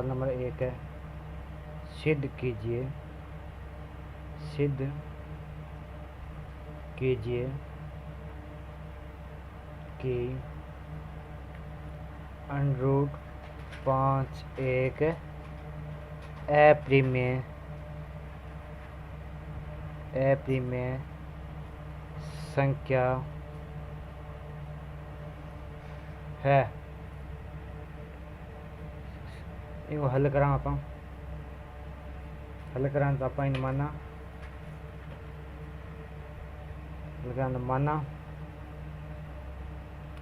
सवाल नंबर 1 है, सिद्ध कीजिए कि √5 एक अप्रिमेय संख्या है। इनको हल करा आप तो आप माना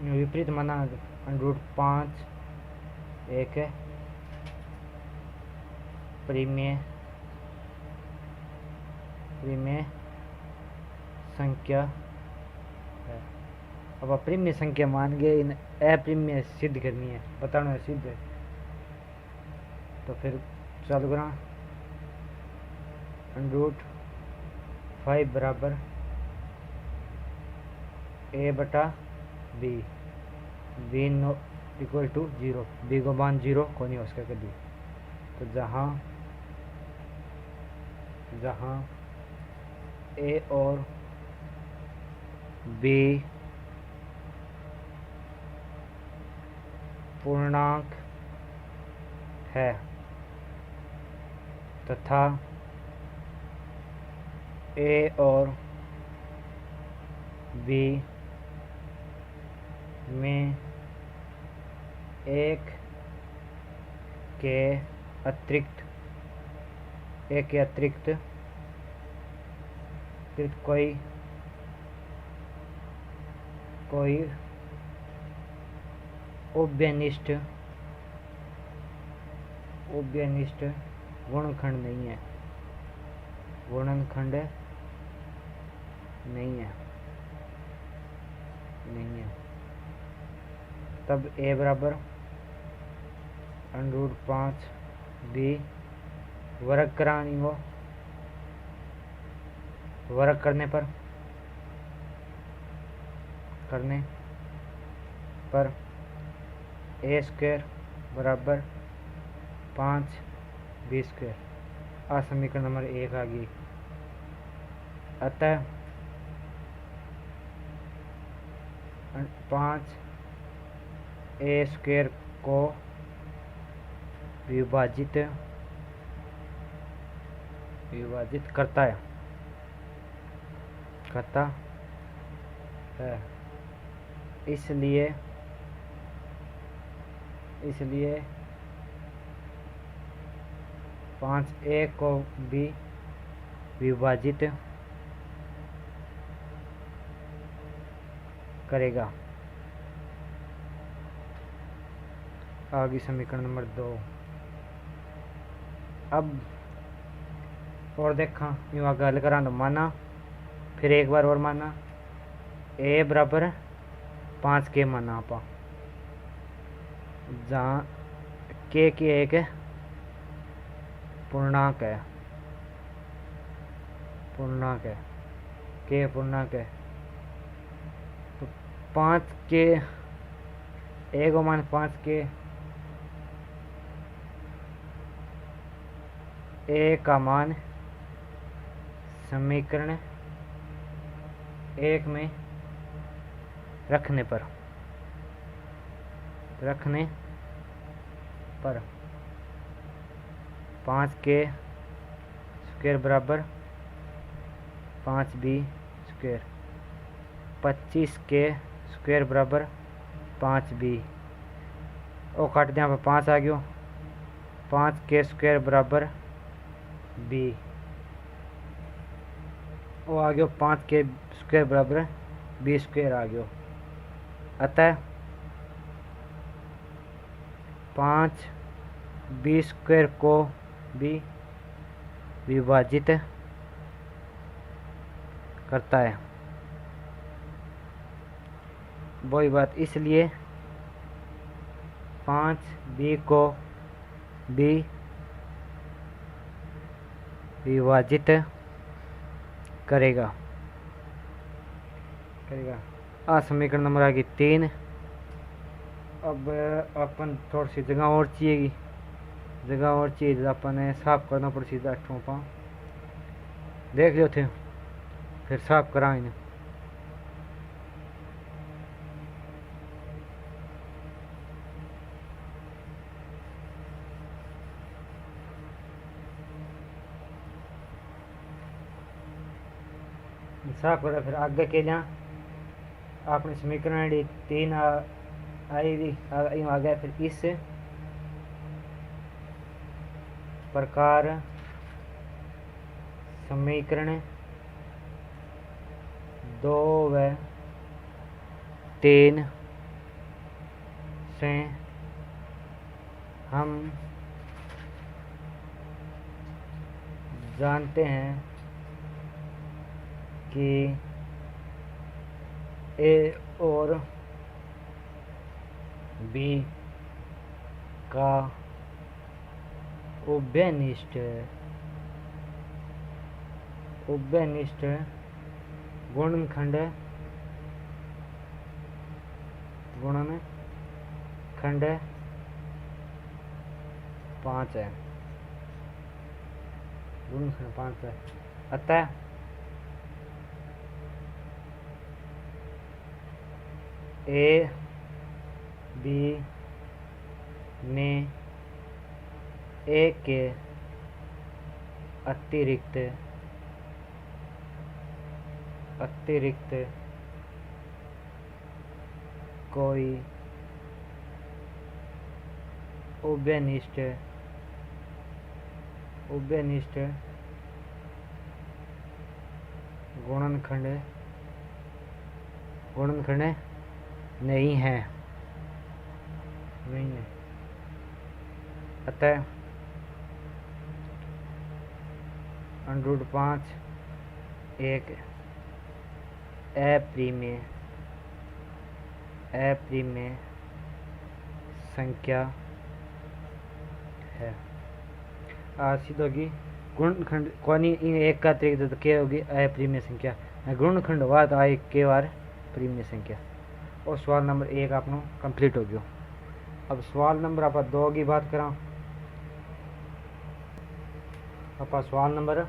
विपरीत माना √5 एक परिमेय संख्या है। अब अपरिमेय संख्या मान गए, इन अप्रिमेय सिद्ध करनी है, बताना है सिद्ध है। तो फिर चालू करा √5 बराबर a/b, b no equal to 0, b को मान 0 को नहीं हो सका कभी। तो जहाँ a और b पूर्णांक है तथा a और b में एक के अतिरिक्त कोई उभयनिष्ठ गुणनखंड नहीं है, तब a बराबर √5 b वर्ग करानी हो, वर्ग करने पर a स्क्वायर बराबर 5b²। आ समीकरण नंबर 1 आ गई। अतः 5a² को विभाजित करता है। इसलिए 5a को भी विभाजित करेगा। आगे समीकरण नंबर 2। अब और देखा यूँ आगे हल करा तो माना, फिर एक बार और माना a बराबर 5k माना आप, जहाँ k की एक पूर्णांक है, k पूर्णांक है। तो 5k a को मान 5k, a का मान समीकरण 1 में रखने पर 5k² बराबर 5b², 25k² बराबर 5b। और काट दें, यहाँ पर 5 आ गयो, 5k² बराबर b, वो आ गयो 5k² बराबर b² आ गयो। अतः 5b² को भी विभाजित करता है। वही बात, इसलिए 5b को भी विभाजित करेगा। आ समीकरण नंबर आ गई 3। अब अपन थोड़ी सी जगह और चाहिएगी, जगह और चीज़ अपने साफ करना पड़ सीधा ठोपा देख लियो थे फिर साफ करा इन्हें साफ करा फिर आगे के लिया आपने समीकरण आई 3 आई आ गया फिर इस प्रकार समीकरण 2 व 3 से हम जानते हैं कि ए और बी का उभयनिष्ठ गुणनखंड गुणनखंड 5 है गुणनखंड 5 है अतः ए बी में ए के अतिरिक्त कोई उभयनिष्ठ गुणनखंड नहीं है अतः √5 एक अप्रिमेय संख्या है सीध होगी गुणनखंड कौनी इन एक का अतिरिक्त तो क्या होगी अप्रिमेय संख्या गुणनखंड हुआ तो आई के बार प्रीमिय संख्या और सवाल नंबर 1 आपनो कंप्लीट हो गयो अब सवाल नंबर आप 2 की बात करा आप सवाल नंबर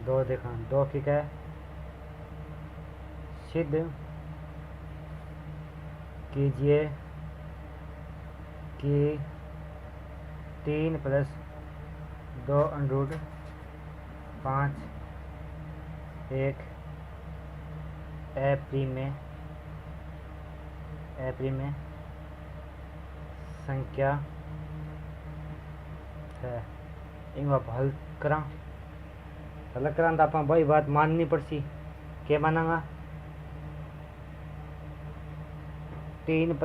2 देखा 2 की क्या है सिद्ध कीजिए कि 3 + 2 √5 एक अप्रिमेय संख्या है इनका हल करा तो आप वही बात माननी पड़सी क्या मानांगा 3 +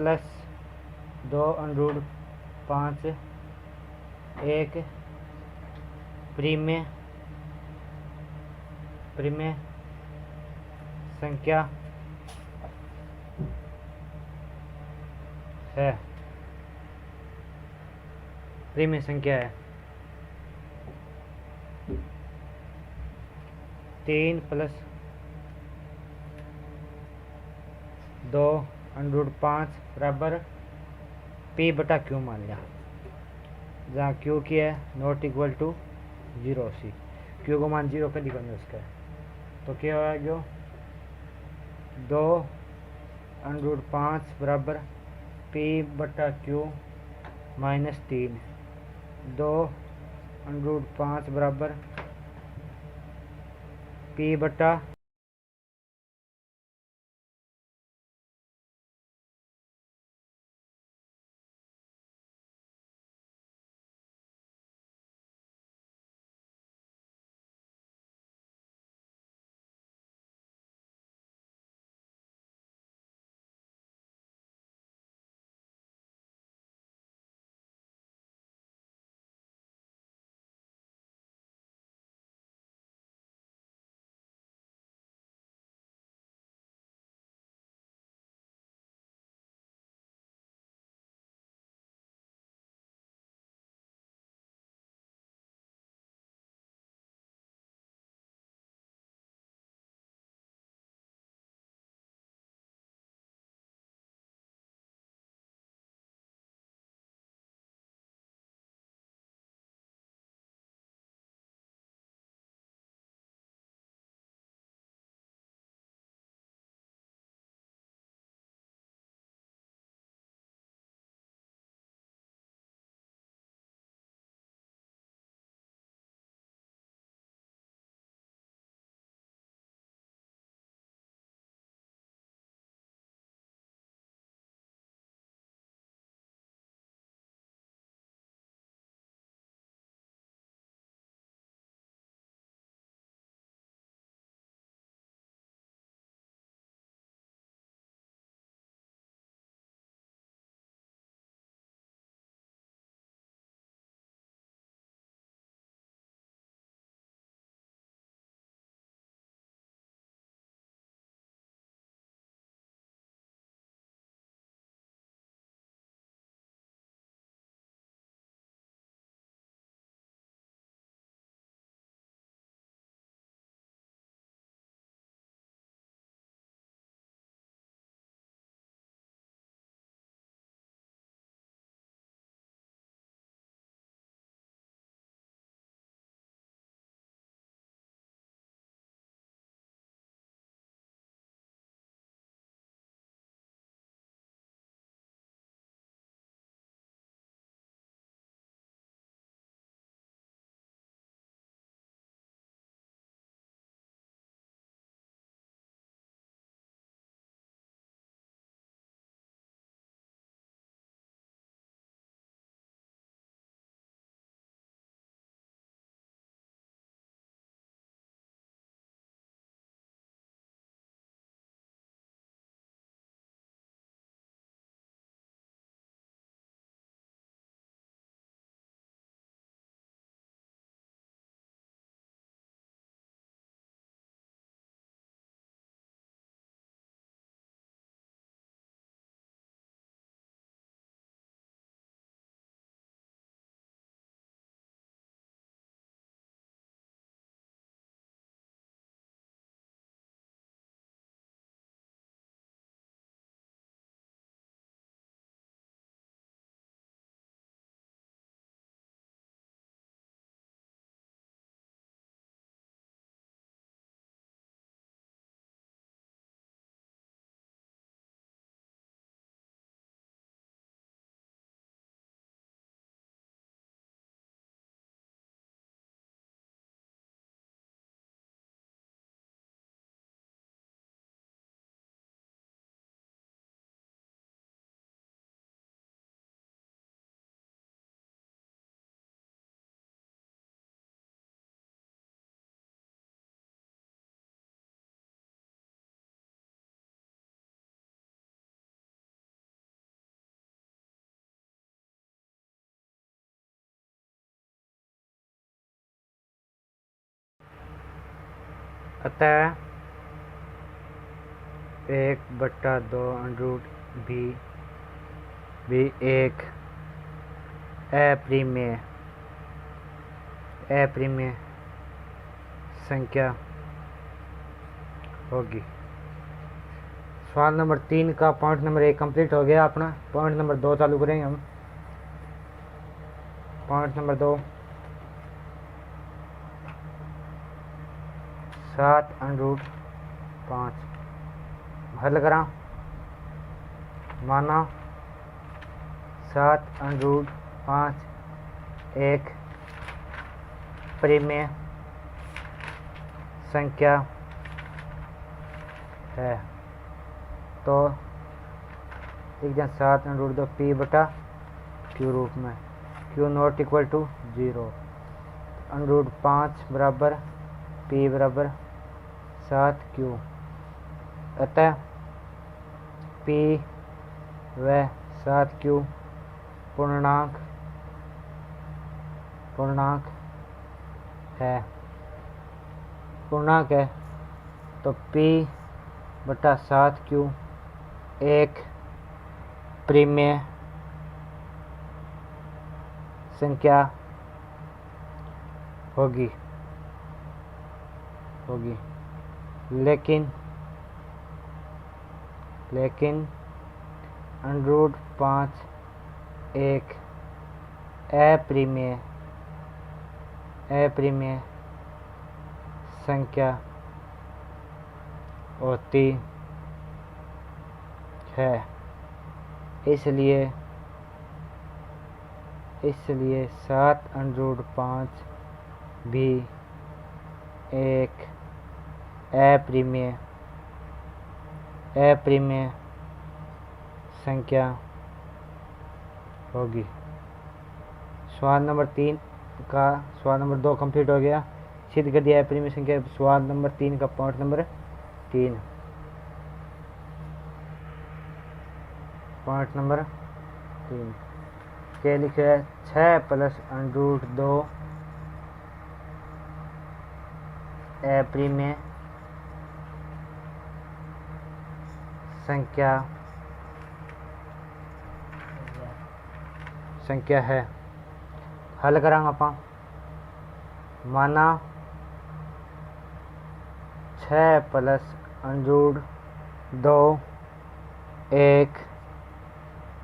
2 √5 एक प्रीमेय संख्या है प्रीमेय संख्या है 3 + 2 √5 बराबर P/Q मान लिया जहाँ Q की है नॉट इक्वल टू 0 सी Q को मान 0 कभी करनी उसका तो क्या हो गया 2 √5 बराबर P/Q -3 2 √5 बराबर P/, अतः 1/2 अंडर भी एक अप्रिमेय संख्या होगी। सवाल नंबर 3 का पॉइंट नंबर 1 कंप्लीट हो गया अपना। पॉइंट नंबर 2 चालू करेंगे हम। पॉइंट नंबर 2, 7/5 हल करा। माना 7/5 एक परिमेय संख्या है, तो लिख दें 7/2 p/q रूप में। q not equal to 0। √5 बराबर p बराबर 7q। अतः p व 7q पूर्णांक है। तो p/7q एक परिमेय संख्या होगी। लेकिन √5 एक अप्रिमेय संख्या होती है। इसलिए 7/5 भी एक अप्रिमेय संख्या होगी। सवाल नंबर 2 कंप्लीट हो गया, सिद्ध कर दिया अप्रिमेय संख्या। सवाल नंबर 3 का पॉइंट नंबर 3। पॉइंट नंबर 3 के लिखे है 6 + √2 अप्रिमेय संख्या है। हल करांगे आप। माना 6 + √2 एक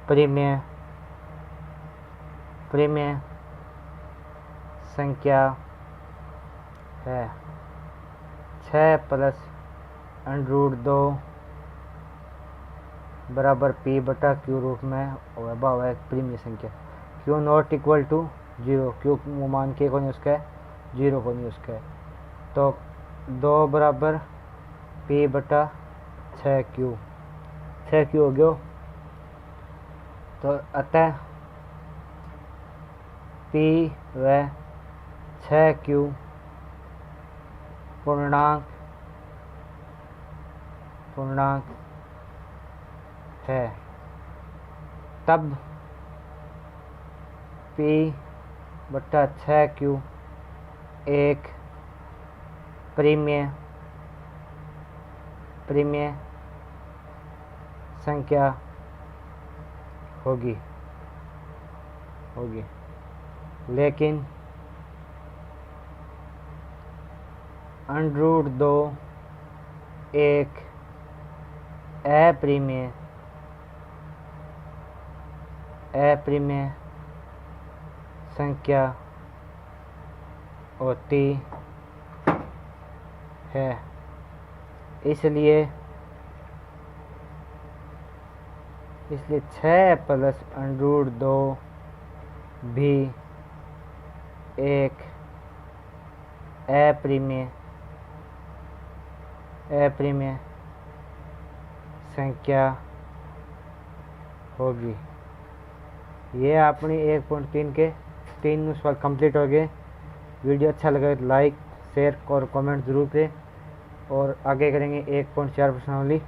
परिमेय संख्या है। 6 + √2 बराबर p/q रूप में होगा एक परिमेय संख्या। q not equal to 0, q मान के को नहीं उसका है, 0 को नहीं उसका है। तो 2 बराबर p/6q हो गया। तो अतः p व 6q पूर्णांक है। तब p/6q एक परिमेय संख्या होगी। लेकिन √2 एक अप्रिमेय संख्या होती है। इसलिए 6 + √2 भी एक अप्रिमेय संख्या होगी। ये अपनी 1.3 के 3 सवाल कंप्लीट हो गए। वीडियो अच्छा लगे तो लाइक, शेयर और कमेंट ज़रूर करें। और आगे करेंगे 1.4 प्रश्नावली।